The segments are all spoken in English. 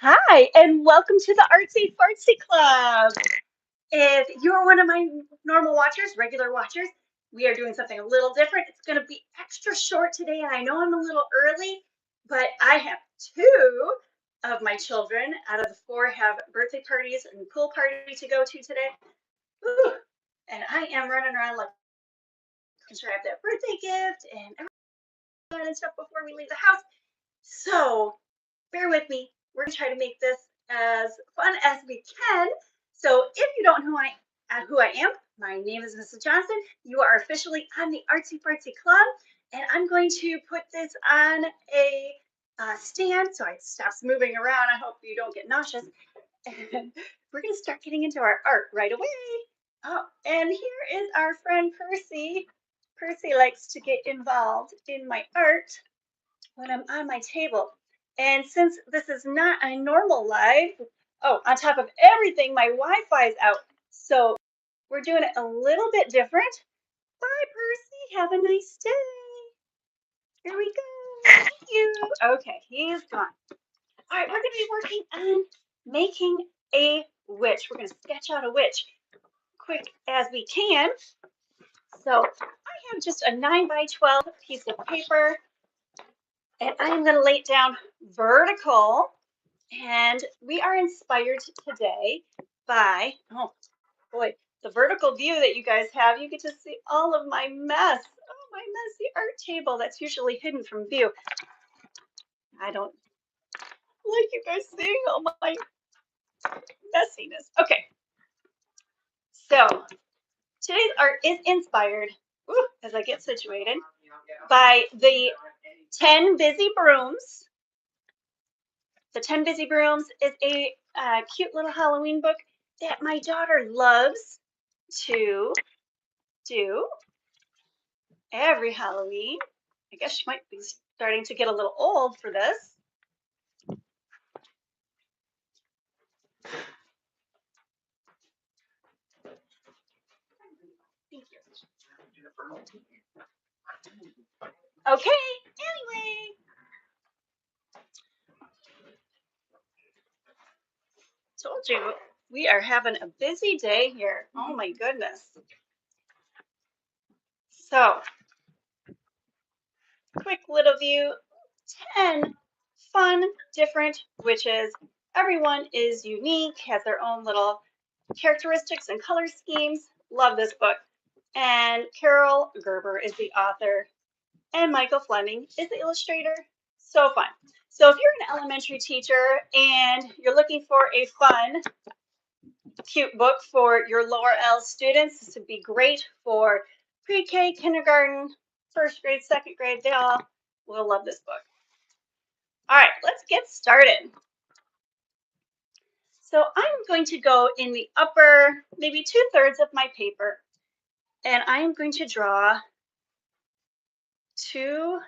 Hi, and welcome to the ArtsyFartzy Club. If you're one of my normal watchers, regular watchers, we are doing something a little different. It's going to be extra short today, and I know I'm a little early, but I have two of my children out of the four have birthday parties and pool party to go to today. Whew. And I am running around like making sure I have that birthday gift and everything and stuff before we leave the house. So bear with me. We're gonna try to make this as fun as we can. So if you don't know who I am, my name is Mrs. Johnson. You are officially on the ArtsyFartzy Club, and I'm going to put this on a stand so it stops moving around. I hope you don't get nauseous. And we're gonna start getting into our art right away. Oh, and here is our friend Percy. Percy likes to get involved in my art when I'm on my table. And since this is not a normal live, oh, on top of everything, my Wi-Fi is out. So we're doing it a little bit different. Bye, Percy. Have a nice day. Here we go. Thank you. Okay, he's gone. All right, we're going to be working on making a witch. We're going to sketch out a witch quick as we can. So I have just a 9 by 12 piece of paper. And I'm going to lay it down vertical. And we are inspired today by, oh boy, the vertical view that you guys have. You get to see all of my mess. Oh, my messy art table that's usually hidden from view. I don't like you guys seeing all my messiness. Okay, so today's art is inspired, as I get situated, by the 10 Busy Brooms. The 10 Busy Brooms is a cute little Halloween book that my daughter loves to do every Halloween. I guess she might be starting to get a little old for this. Thank you. Okay, anyway. Told you we are having a busy day here. Oh my goodness. So, quick little view, 10 fun, different witches. Everyone is unique, has their own little characteristics and color schemes. Love this book. And Carole Gerber is the author, and Michael Fleming is the illustrator. So fun. So if you're an elementary teacher and you're looking for a fun, cute book for your lower L students, this would be great for pre-K, kindergarten, first grade, second grade. They all will love this book. All right, let's get started. So I'm going to go in the upper, maybe 2/3 of my paper, and I'm going to draw two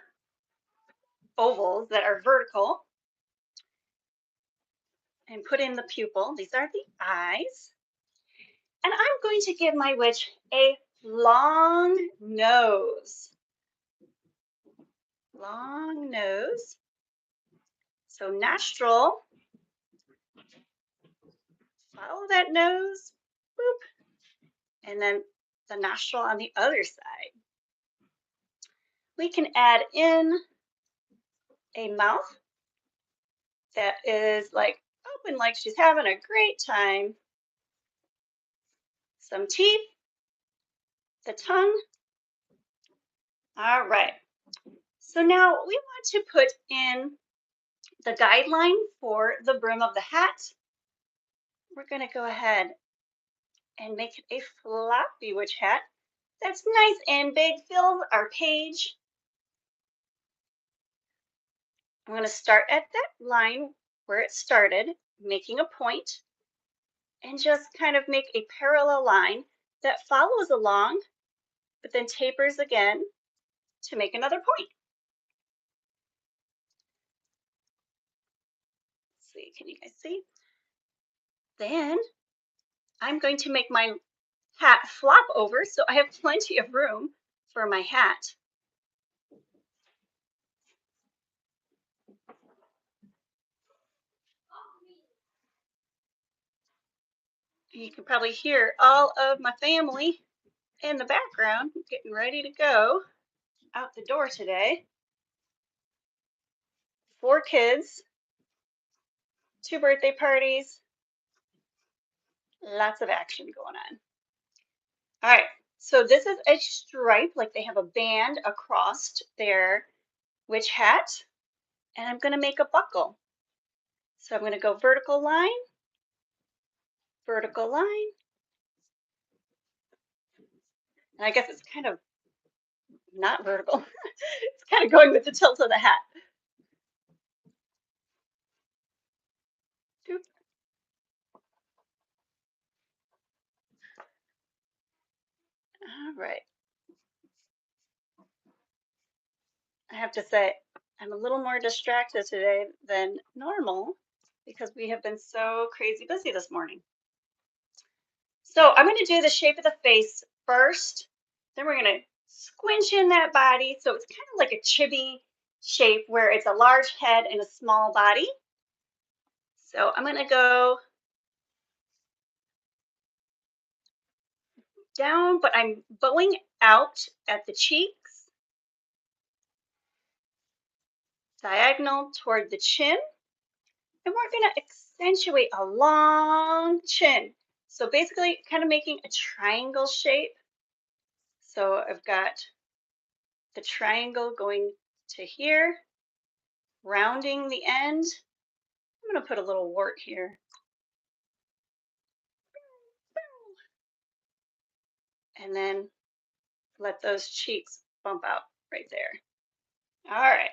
ovals that are vertical and put in the pupil. These are the eyes. And I'm going to give my witch a long nose. Long nose. So nostril. Follow that nose. Boop. And then the nostril on the other side. We can add in a mouth that is like open, like she's having a great time. Some teeth. The tongue. All right. So now we want to put in the guideline for the brim of the hat. We're going to go ahead and make it a floppy witch hat that's nice and big, fills our page. I'm going to start at that line where it started, making a point, and just kind of make a parallel line that follows along, but then tapers again to make another point. Let's see, can you guys see? Then I'm going to make my hat flop over so I have plenty of room for my hat. You can probably hear all of my family in the background getting ready to go out the door today. 4 kids, 2 birthday parties, lots of action going on. All right, so this is a stripe, like they have a band across their witch hat, and I'm going to make a buckle. So I'm going to go vertical line, and I guess it's kind of not vertical. It's kind of going with the tilt of the hat. Doop. All right. I have to say, I'm a little more distracted today than normal because we have been so crazy busy this morning. So I'm going to do the shape of the face first. Then we're going to squinch in that body. So it's kind of like a chibi shape where it's a large head and a small body. So I'm going to go down, but I'm bowing out at the cheeks, diagonal toward the chin. And we're going to accentuate a long chin. So basically kind of making a triangle shape. So I've got the triangle going to here, rounding the end. I'm going to put a little wart here. And then let those cheeks bump out right there. All right.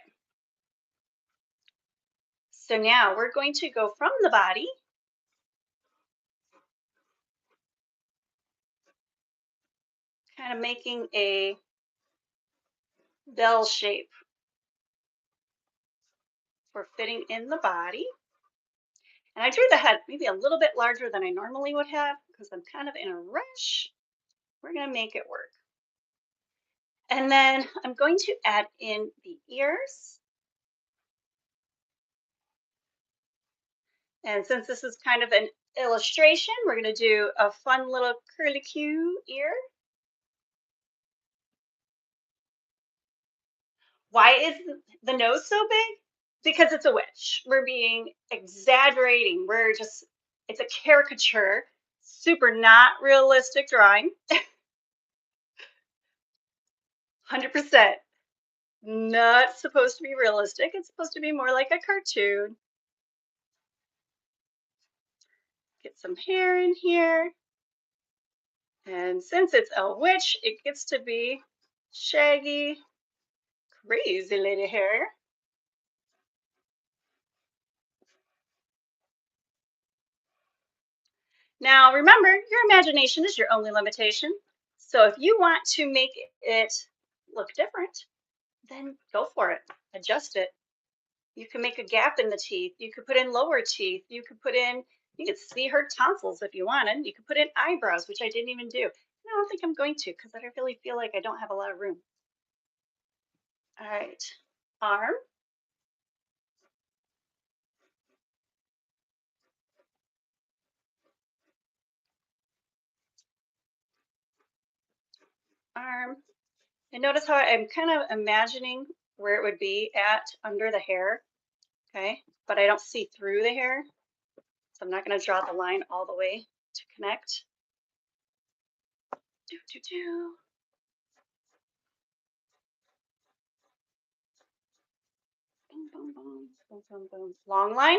So now we're going to go from the body kind of making a bell shape for fitting in the body. And I drew the head maybe a little bit larger than I normally would have because I'm kind of in a rush. We're going to make it work. And then I'm going to add in the ears. And since this is kind of an illustration, we're going to do a fun little curlicue ear. Why is the nose so big? Because it's a witch. We're being exaggerating. It's a caricature, super not realistic drawing. 100% not supposed to be realistic. It's supposed to be more like a cartoon. Get some hair in here. And since it's a witch, it gets to be shaggy, crazy lady hair. Now, remember, your imagination is your only limitation. So if you want to make it look different, then go for it. Adjust it. You can make a gap in the teeth. You could put in lower teeth. You could see her tonsils if you wanted. You could put in eyebrows, which I didn't even do. I don't think I'm going to because I really feel like I don't have a lot of room. All right, arm. Arm. And notice how I'm kind of imagining where it would be at under the hair, okay? But I don't see through the hair, so I'm not going to draw the line all the way to connect. Do, do, do. Boom, boom, boom, boom, boom, boom. Long line,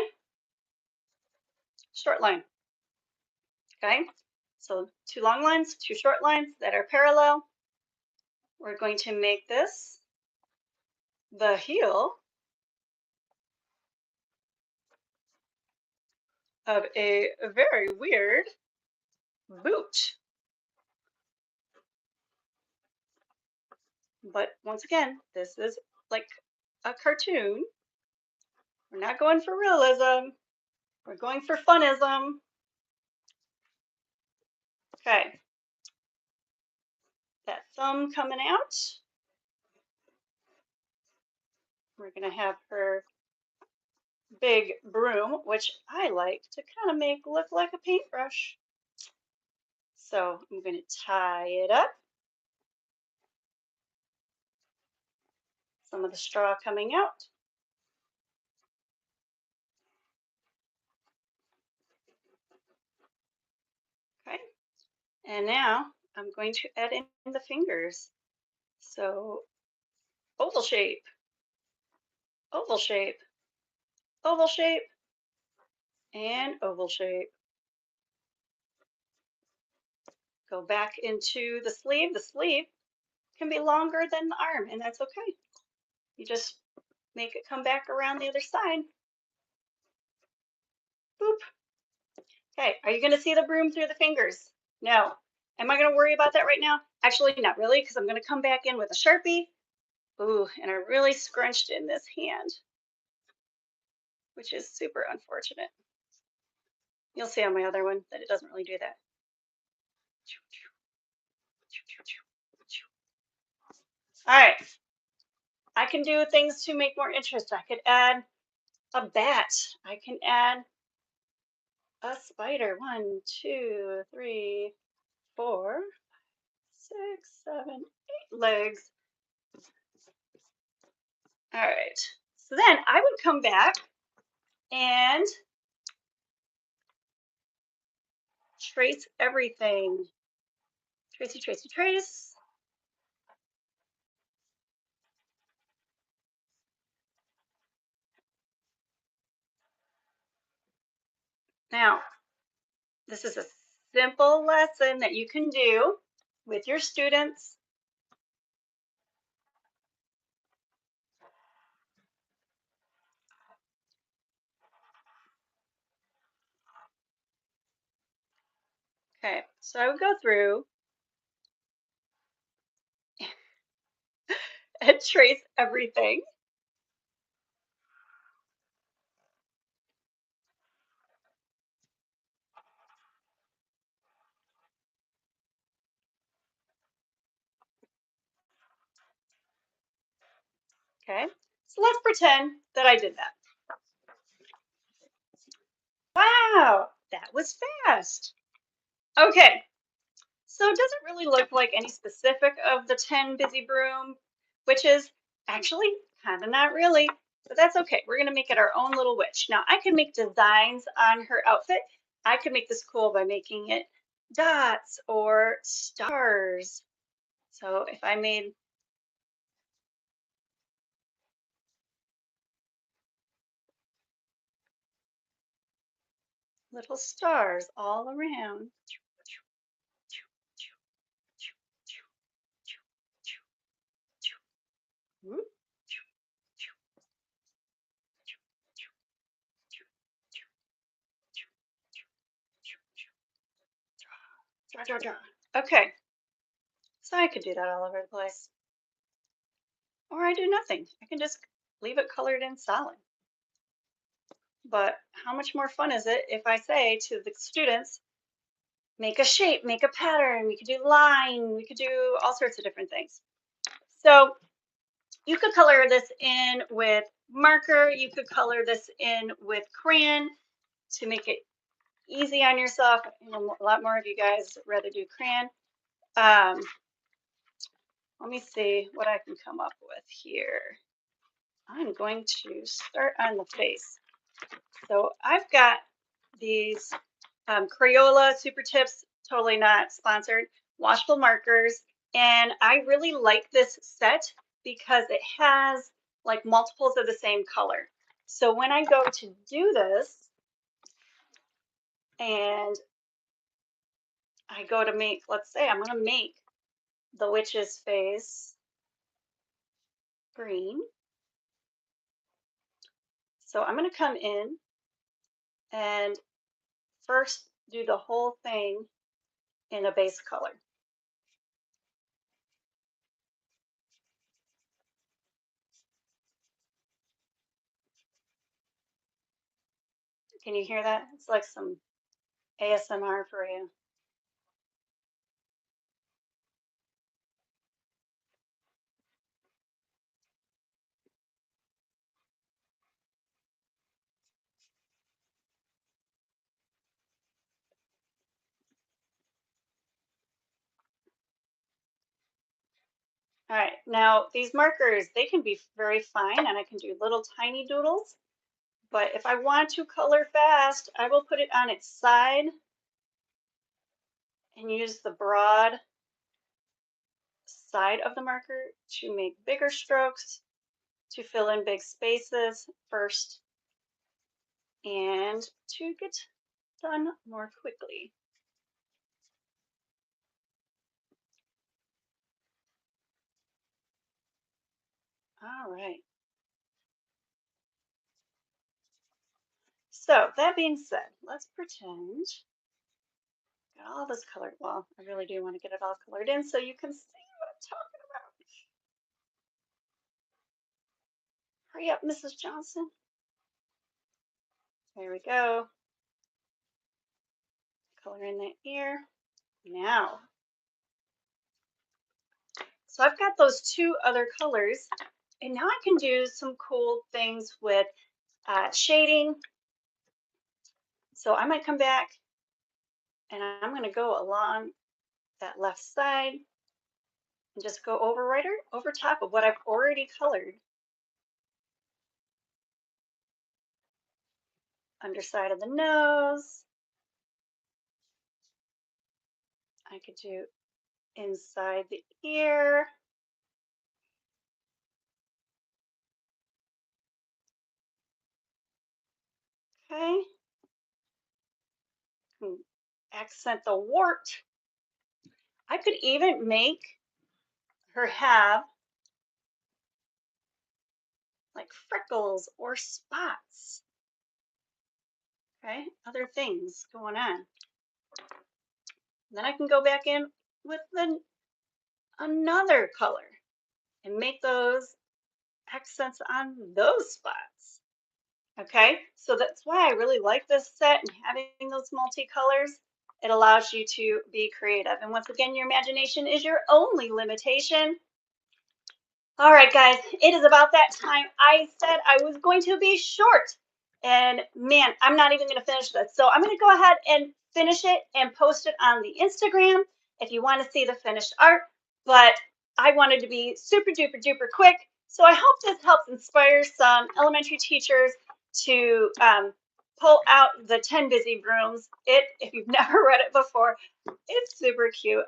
short line, okay? So 2 long lines, 2 short lines that are parallel. We're going to make this the heel of a very weird boot. But once again, this is like a cartoon. We're not going for realism. We're going for funism. Okay. That thumb coming out. We're going to have her big broom, which I like to kind of make look like a paintbrush. So I'm going to tie it up. Some of the straw coming out. Okay. And now I'm going to add in the fingers. So oval shape, oval shape, oval shape, and oval shape. Go back into the sleeve. The sleeve can be longer than the arm, and that's okay. You just make it come back around the other side. Boop. Okay, are you going to see the broom through the fingers? No. Am I going to worry about that right now? Actually, not really, because I'm going to come back in with a Sharpie. Ooh, and I really scrunched in this hand, which is super unfortunate. You'll see on my other one that it doesn't really do that. All right. I can do things to make more interest. I could add a bat. I can add a spider. 1, 2, 3, 4, 6, 7, 8 legs. All right. So then I would come back and trace everything. Tracey, tracey, trace. Now, this is a simple lesson that you can do with your students. Okay, so I would go through and trace everything. Okay, so let's pretend that I did that. Wow, that was fast. Okay, so it doesn't really look like any specific of the 10 busy broom witches. Actually, kind of not really, but that's okay. We're going to make it our own little witch. Now, I can make designs on her outfit. I could make this cool by making it dots or stars. So if I made little stars all around. Okay, so I could do that all over the place. Or I do nothing. I can just leave it colored in solid. But how much more fun is it if I say to the students, make a shape, make a pattern, we could do line, we could do all sorts of different things. So you could color this in with marker, you could color this in with crayon to make it easy on yourself. You know, a lot more of you guys rather do crayon. Let me see what I can come up with here. I'm going to start on the face. So I've got these Crayola Super Tips, totally not sponsored, washable markers. And I really like this set because it has like multiples of the same color. So when I go to do this and I go to make, let's say I'm going to make the witch's face green. So I'm going to come in and first do the whole thing in a base color. Can you hear that? It's like some ASMR for you. All right, now these markers, they can be very fine and I can do little tiny doodles, but if I want to color fast, I will put it on its side and use the broad side of the marker to make bigger strokes, to fill in big spaces first, and to get done more quickly. All right. So that being said, let's pretend got all this colored. Well, I really do want to get it all colored in so you can see what I'm talking about. Hurry up, Mrs. Johnson. There we go. Color in the ear. Now, so I've got those two other colors, and now I can do some cool things with shading. So I might come back and I'm going to go along that left side and just go over top of what I've already colored. Underside of the nose. I could do inside the ear. Okay. Accent the wart. I could even make her have like freckles or spots. Okay, other things going on. Then I can go back in with another color and make those accents on those spots. Okay, so that's why I really like this set and having those multicolors. It allows you to be creative. And once again, your imagination is your only limitation. All right, guys, it is about that time. I said I was going to be short. And man, I'm not even going to finish this. So I'm going to go ahead and finish it and post it on the Instagram if you want to see the finished art. But I wanted to be super duper duper quick. So I hope this helps inspire some elementary teachers to pull out the 10 Busy Brooms. If you've never read it before, it's super cute.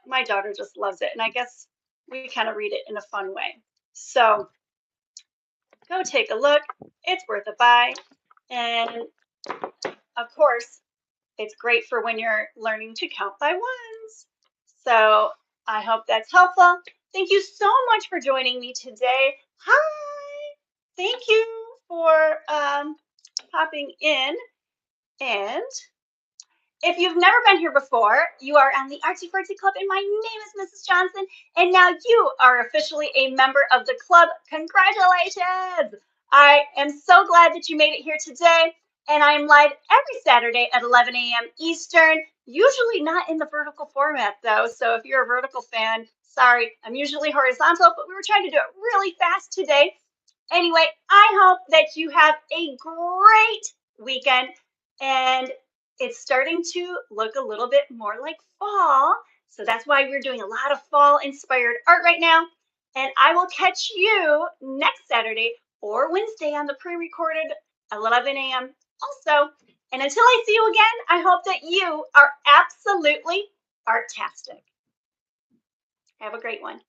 My daughter just loves it. And I guess we kind of read it in a fun way. So go take a look. It's worth a buy. And of course, it's great for when you're learning to count by ones. So I hope that's helpful. Thank you so much for joining me today. Hi. Thank you for popping in. And if you've never been here before, you are on the ArtsyFartzy Club, and my name is Mrs. Johnson, and now you are officially a member of the club. Congratulations! I am so glad that you made it here today, and I am live every Saturday at 11 a.m. Eastern, usually not in the vertical format, though, so if you're a vertical fan, sorry, I'm usually horizontal, but we were trying to do it really fast today. Anyway, I hope that you have a great weekend, and it's starting to look a little bit more like fall. So that's why we're doing a lot of fall inspired art right now. And I will catch you next Saturday or Wednesday on the pre-recorded 11 a.m. also. And until I see you again, I hope that you are absolutely artastic. Have a great one.